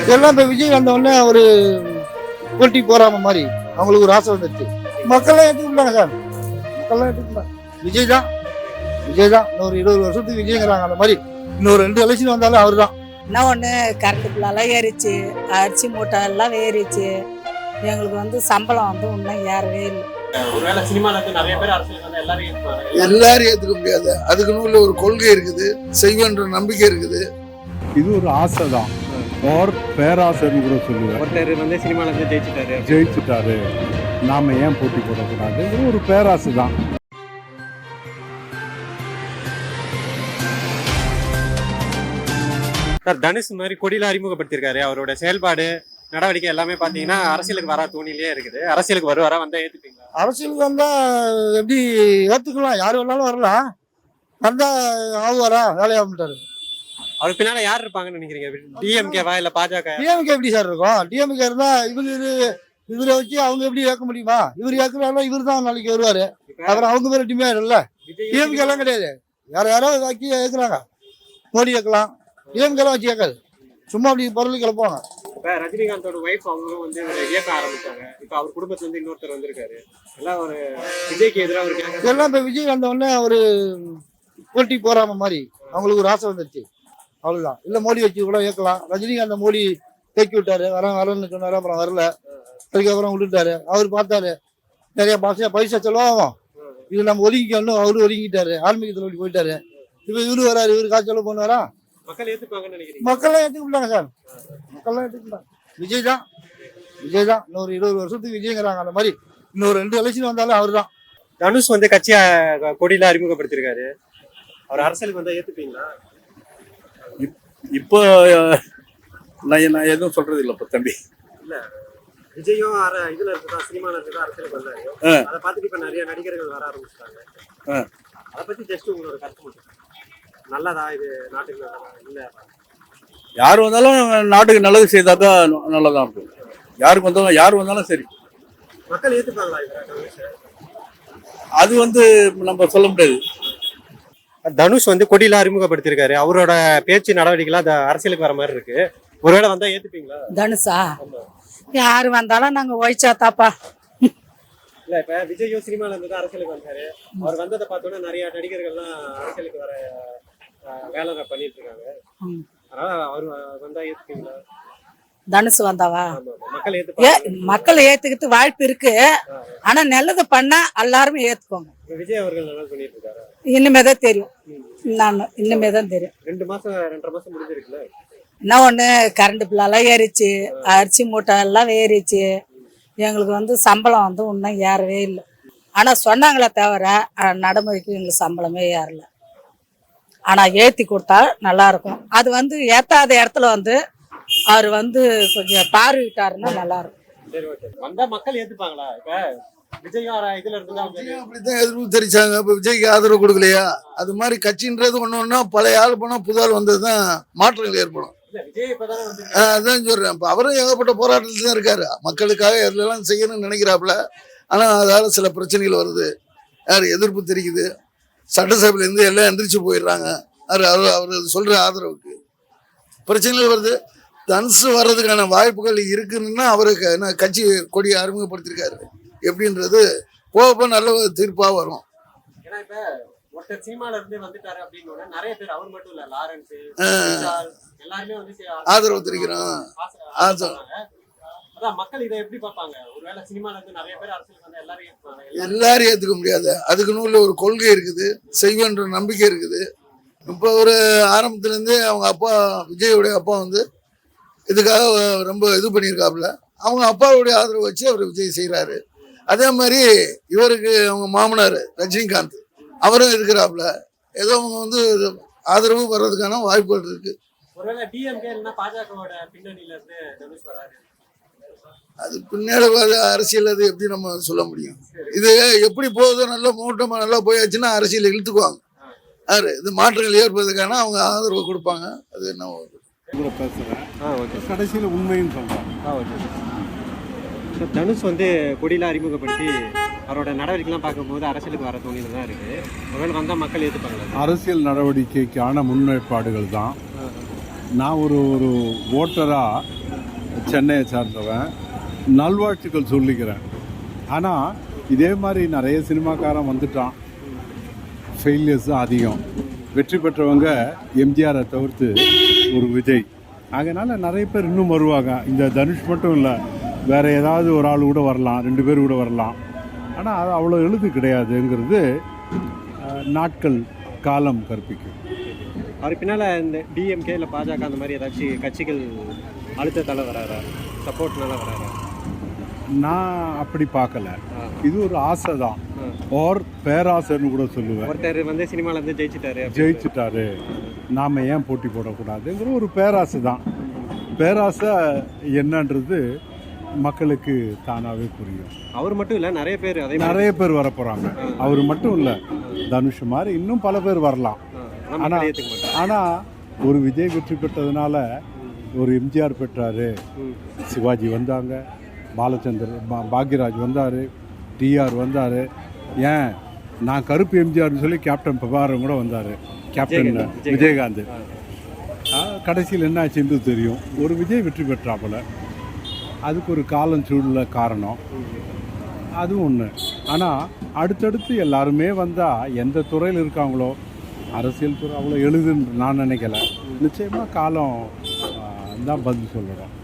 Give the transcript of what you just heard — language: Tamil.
இதெல்லாம் இப்போ விஜய் வந்தவொடனே ஒரு போட்டி போறாம மாதிரி அவங்களுக்கு ஒரு ஆசை வந்துருச்சு. மக்கள்லாம் ஏற்றுக்கிட்டாங்க சார், மக்கள்லாம் ஏற்றுக்கிட்டாங்க. விஜய் தான், விஜய் தான். இன்னொரு 20 வருஷத்துக்கு விஜய்ங்கிறாங்க. அந்த மாதிரி இன்னொரு 2 எலெக்ஷன் வந்தாலும் அவர் தான். என்ன ஒன்று கரண்ட் பில்லாம் ஏறிச்சு, அரிசி மூட்டை எல்லாம் ஏறிச்சு. எங்களுக்கு வந்து சம்பளம் வந்து இன்னும் ஏறவே இல்லை. ஒருவேளை சினிமால இருந்து நிறைய பேர் அரசியலுக்கு வந்து எல்லாரும் ஏத்துக்க முடியாது. அதுக்குன்னு ஒரு கொள்கை இருக்குது, செய்வன்ற நம்பிக்கை இருக்குது. இது ஒரு ஆசை தான், பேராசைன்னு கூட சொல்லுவேன். ஒருத்தர் வந்து சினிமால இருந்து ஜெயிச்சுட்டாரு, நாம ஏன் போட்டி போடக்கூடாது, இது ஒரு பேராசை தான். சார், தனுஷ் மாதிரி கொடியில அறிமுகப்படுத்திருக்காரு. அவரோட செயல்பாடு நடவடிக்கை எல்லாமே பாத்தீங்கன்னா அரசியலுக்கு வர தோணிலே இருக்குது. அரசியலுக்கு வருவாரா, வந்தா ஏத்துப்பீங்களா? அரசியலுக்கு வந்தா எப்படி ஏத்துக்கலாம், யார் வேணாலும் வரலாம். வந்தா ஆகுவாரா, வேலையாகிட்டாரு. அவருக்கு பின்னால யார் இருப்பாங்கன்னு நினைக்கிறீங்க? டிஎம்கேவா இல்ல பாஜக? டிஎம்கே எப்படி சார் இருக்கும்? டிஎம்கே இருந்தா இவரை வச்சு அவங்க எப்படி ஏற்க முடியுமா? இவர் ஏற்கிறாலும் இவர் தான் நாளைக்கு வருவாரு. அப்புறம் அவங்க பேர் டிமாண்ட் இல்ல. டிஎம்கே எல்லாம் கிடையாது, யாரோ வச்சு ஏற்கிறாங்க. மோடி ஏற்கலாம், டிஎம்கே எல்லாம் வச்சு ஏற்காது. சும்மா அப்படி பொருள் கிளப்பாங்க. இப்ப ரஜினிகாந்தோட ஒய்ஃப் அவங்களும் வந்து இயக்க ஆரம்பிச்சாங்க. இப்ப அவர் குடும்பத்துல இருந்து இன்னொருத்தர் வந்திருக்காரு. எல்லாம் ஒரு விஜய்க்கு எதிராக ஒரு இதெல்லாம் இப்ப விஜய் வந்தவொடனே ஒரு போட்டி போறாம மாதிரி அவங்களுக்கு ஒரு ஆசை வந்துருச்சு. அவ்வளவுதான். இல்ல மோடி வச்சு கூட ஏற்கலாம். ரஜினிகாந்த் மோடி தேக்கி விட்டாரு, வரன்னு சொன்னாரு, அப்புறம் வரல. அதுக்கப்புறம் விட்டுட்டாரு. அவர் பார்த்தாரு நிறைய பைசா செலவாகும், இது நம்ம ஒதுங்கிக்கணும். அவரு ஒதுங்கிட்டாரு, ஆன்மீகத்தில் போயிட்டாரு. இப்ப இவரு வராரு, இவரு காசு செலவு பண்ணுவாரா? மக்கள் ஏத்துப்பாங்கன்னு நினைக்கிறீங்க? மக்கள்லாம் ஏற்றுக்கிட்டாங்க சார், மக்கள்லாம் ஏற்றுக்கிட்டாங்க. விஜய் தான், விஜய் தான். இன்னொரு 20 வருஷத்துக்கு விஜய்ங்கிறாங்க. அந்த மாதிரி இன்னொரு 2 எலெக்ஷன் வந்தாலும் அவர் தான். தனுஷ் வந்து கட்சியா கொடியில அறிமுகப்படுத்திருக்காரு. அவர் அரசியலுக்கு வந்தா ஏத்துப்பீங்களா? இப்போ நான் எதுவும் சொல்றது இல்லை இப்போ தம்பி. இல்ல, விஜயும் இதுல இருக்குதா, சினிமால இருக்குதா, அரசியலுக்கு வந்தாரு. அதை பார்த்துட்டு இப்ப நிறைய நடிகர்கள் வர ஆரம்பிச்சிட்டாங்க. அதை பத்தி ஜஸ்ட் உங்களோட கருத்து மட்டும். நல்லதா இது நாட்டுக்கு? இல்ல, யார் வந்தாலும் நாட்டுக்கு நல்லது செய்தா தான் நல்லதான் இருக்கும். யார் வந்தாலும் சரி. மக்கள் ஏத்துப்பாங்களா? அது நம்ம சொல்ல முடியாது. தனுஷ் வந்து கொடியில அறிமுகப்படுத்திருக்காரு. அவரோட பேச்சு நடவடிக்கைலாம் அரசியலுக்கு வர மாதிரி இருக்கு. ஒருவேளை வந்தா ஏத்துப்பீங்களா? தனுஷா யாரு வந்தாலும் நாங்க ஒழிச்சா தாப்பா. இல்ல, இப்ப விஜயும் சினிமால இருந்து அரசியலுக்கு வந்தாரு. அவர் வந்ததை பார்த்தோன்னா நிறைய நடிகர்கள்லாம் அரசியலுக்கு வர வேலை பண்ணிட்டு இருக்காங்க. அதனால அவர் வந்தா ஏத்துப்பீங்களா? தனுஷ் வந்தாவா? மக்கள் மக்கள் ஏத்துக்கிட்டு வாய்ப்பு இருக்கு. ஆனா நல்லது பண்ணா எல்லாருமே ஏத்துக்கோங்க. விஜய் அவர்கள் நல்லா பண்ணிட்டு இருக்காரு. இனிமேதான் தெரியும், இனிமேதான் தெரியும். 2 மாசம் 2.5 மாசம் முடிஞ்சிருக்குல்ல. என்ன ஒண்ணு கரண்ட் பில்லாம் ஏறிச்சு, அரிசி மூட்டை எல்லாம் ஏறிச்சு. எங்களுக்கு வந்து சம்பளம் வந்து இன்னும் ஏறவே இல்லை. ஆனா சொன்னாங்களே தவிர நடைமுறைக்கு எங்களுக்கு சம்பளமே ஏறல. ஆனா ஏத்தி கொடுத்தா நல்லா இருக்கும். அது வந்து ஏத்தாத இடத்துல வந்து அவர் வந்து கொஞ்சம் பார்வையிட்டாருன்னா நல்லா இருக்கும். சரி, ஓகே. வந்தா மக்கள் ஏத்துப்பாங்களா? இப்ப விஜயும் இதுல இருந்து அப்படிதான் எதிர்ப்பு தெரிவிச்சாங்க. இப்ப விஜய்க்கு ஆதரவு கொடுக்கலையா? அது மாதிரி கட்சின்றது ஒண்ணு பழைய ஆள் போனா புது ஆள் வந்ததுதான் மாற்றங்கள் ஏற்படும். அதான் சொல்றேன். இப்ப அவரும் ஏகப்பட்ட போராட்டத்துல தான் இருக்காரு. மக்களுக்காக எல்லாம் செய்யணும்னு நினைக்கிறாப்புல. ஆனா அதால சில பிரச்சனைகள் வருது. யாரு எதிர்ப்பு தெரியுது. சட்டசபையில இருந்து எல்லாம் எந்திரிச்சு போயிடுறாங்க. அவர் சொல்ற ஆதரவுக்கு பிரச்சனைகள் வருது. தனுஷ் வர்றதுக்கான வாய்ப்புகள் இருக்குன்னா அவருக்கு என்ன கட்சி கொடியை அறிமுகப்படுத்திருக்காரு. எப்படின்றது போக நல்ல தீர்ப்பா வரும். ஒருத்தர் சினிமால இருந்து வந்துட்டாரு அப்படின்னு நிறைய பேர், அவர் மட்டும் இல்ல, லாரன்ஸ் எல்லாருமே வந்து ஆதரவு தெரிவிக்கிறோம். மக்கள் இதை எப்படி பார்ப்பாங்க? ஒருவேளை சினிமால இருந்து நிறைய பேர் அரசியலுக்கு வந்தா எல்லாரும் ஏத்துக்க முடியாது. அதுக்குன்னு ஒரு கொள்கை இருக்குது, செய்வன்ற நம்பிக்கை இருக்குது. இப்போ ஒரு ஆரம்பத்துல இருந்தே அவங்க அப்பா, விஜயோடைய அப்பா இதுக்காக ரொம்ப இது பண்ணியிருக்காப்புல. அவங்க அப்பாவுடைய ஆதரவு வச்சு அவர் விஜய் செய்யறாரு. அதே மாதிரி இவருக்கு அவங்க மாமனார் ரஜினிகாந்த் அவரும் இருக்கிறாப்புல. ஏதோ அவங்க ஆதரவு வர்றதுக்கான வாய்ப்புகள் இருக்கு. அது பின்னாடி அரசியல் அது எப்படி நம்ம சொல்ல முடியும்? இது எப்படி போகுதோ நல்லா மூட்டமா நல்லா போயாச்சுன்னா அரசியல் இழுத்துக்குவாங்க. இது மாற்றங்கள் ஏற்படுறதுக்கான அவங்க ஆதரவு கொடுப்பாங்க. அது என்ன கடைசியில் உண்மைன்னு சொல்றேன். தனுஷ் வந்து கொடியில அறிமுகப்படுத்தி அவரோட நடவடிக்கைலாம் பார்க்கும்போது அரசியலுக்கு வர தோணில தான் இருக்கு. ஒருவேளை வந்தால் மக்கள் ஏற்றுப்பாங்க. அரசியல் நடவடிக்கைக்கான முன்னேற்பாடுகள் தான். நான் ஒரு ஓட்டராக சென்னையை சார்ந்தவன், நல்வாழ்த்துக்கள் சொல்லிக்கிறேன். ஆனால் இதே மாதிரி நிறைய சினிமாக்காரன் வந்துட்டான், ஃபெயிலியர்ஸ் தான் அதிகம். வெற்றி பெற்றவங்க எம்ஜிஆரை தவிர்த்து ஒரு விஜய். அதனால் நிறைய பேர் இன்னும் வருவாங்க. இந்த தனுஷ் மட்டும் இல்லை, வேறு ஏதாவது ஒரு ஆள் கூட வரலாம், 2 பேர் கூட வரலாம். ஆனால் அது அவ்வளோ எளிது கிடையாதுங்கிறது நாட்கள் காலம் கற்பிக்கும். அவர் பின்னால் இந்த டிஎம்கே இல்லை பாஜக அந்த மாதிரி ஏதாச்சும் கட்சிகள் அழுத்தத்தால் வராரா, சப்போர்ட்னால வராரா? நான் அப்படி பார்க்கல. இது ஒரு ஆசை தான், ஓர் பேராசைன்னு கூட சொல்லுவேன். ஒருத்தர் வந்து சினிமாவில் வந்து ஜெயிச்சிட்டாரு, நாம் ஏன் போட்டி போடக்கூடாதுங்கிற ஒரு பேராசை தான். பேராசை என்னன்றது மக்களுக்கு தானாகவே புரியும். அவர் மட்டும் இல்லை, நிறைய பேர் வர போகிறாங்க. அவர் மட்டும் இல்லை, தனுஷ் மாதிரி இன்னும் பல பேர் வரலாம். ஆனால் ஒரு விஜய் வெற்றி பெற்றதுனால ஒரு எம்ஜிஆர் பெற்றாரு, சிவாஜி வந்தாங்க, பாக்யராஜ் வந்தார், டிஆர் வந்தார், ஏன் நான் கருப்பு எம்ஜிஆர்னு சொல்லி கேப்டன் பிரபாகரன் கூட வந்தார், கேப்டன் விஜயகாந்த். கடைசியில் என்ன ஆச்சுன்னு தெரியும். ஒரு விஜய் வெற்றி பெற்றாப்புல, அதுக்கு ஒரு காலம் சூழ்நிலை காரணம், அதுவும் ஒன்று. ஆனால் அடுத்தடுத்து எல்லாருமே வந்தால் எந்த துறையில் இருக்காங்களோ, அரசியல் துறை அவ்வளோ எழுதுன்னு நான் நினைக்கல. நிச்சயமாக காலம் தான் பதில் சொல்லணும்.